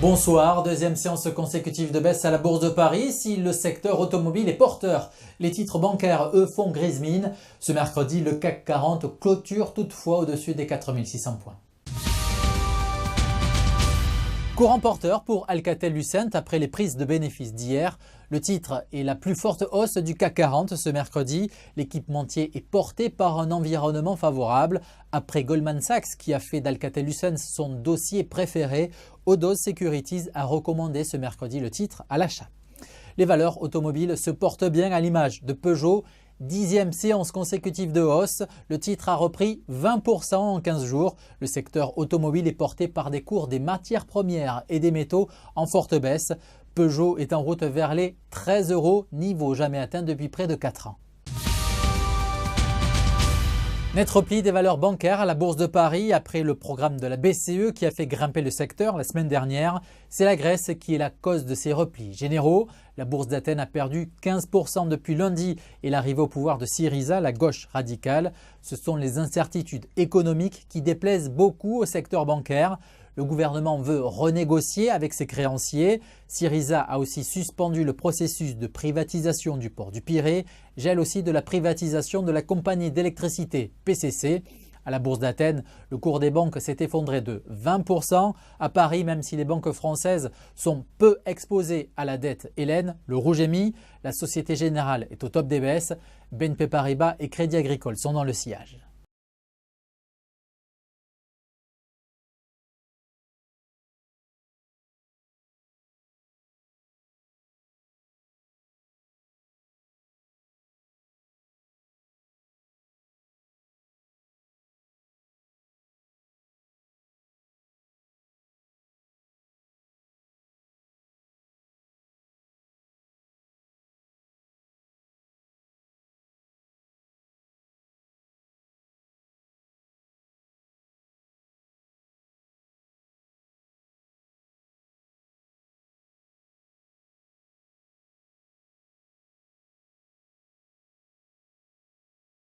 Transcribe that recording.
Bonsoir, deuxième séance consécutive de baisse à la Bourse de Paris. Si le secteur automobile est porteur, les titres bancaires, eux, font grise mine. Ce mercredi, le CAC 40 clôture toutefois au-dessus des 4600 points. Courant porteur pour Alcatel-Lucent après les prises de bénéfices d'hier. Le titre est la plus forte hausse du CAC 40 ce mercredi. L'équipementier est porté par un environnement favorable. Après Goldman Sachs qui a fait d'Alcatel-Lucent son dossier préféré, Odos Securities a recommandé ce mercredi le titre à l'achat. Les valeurs automobiles se portent bien à l'image de Peugeot. 10e séance consécutive de hausse, le titre a repris 20% en 15 jours. Le secteur automobile est porté par des cours des matières premières et des métaux en forte baisse. Peugeot est en route vers les 13 €, niveau jamais atteint depuis près de 4 ans. Net repli des valeurs bancaires à la Bourse de Paris après le programme de la BCE qui a fait grimper le secteur la semaine dernière. C'est la Grèce qui est la cause de ces replis généraux. La Bourse d'Athènes a perdu 15% depuis lundi et l'arrivée au pouvoir de Syriza, la gauche radicale. Ce sont les incertitudes économiques qui déplaisent beaucoup au secteur bancaire. Le gouvernement veut renégocier avec ses créanciers. Syriza a aussi suspendu le processus de privatisation du port du Pirée, gèle aussi de la privatisation de la compagnie d'électricité PCC. À la Bourse d'Athènes, le cours des banques s'est effondré de 20%. À Paris, même si les banques françaises sont peu exposées à la dette hellène, le rouge est mis. La Société Générale est au top des baisses. BNP Paribas et Crédit Agricole sont dans le sillage.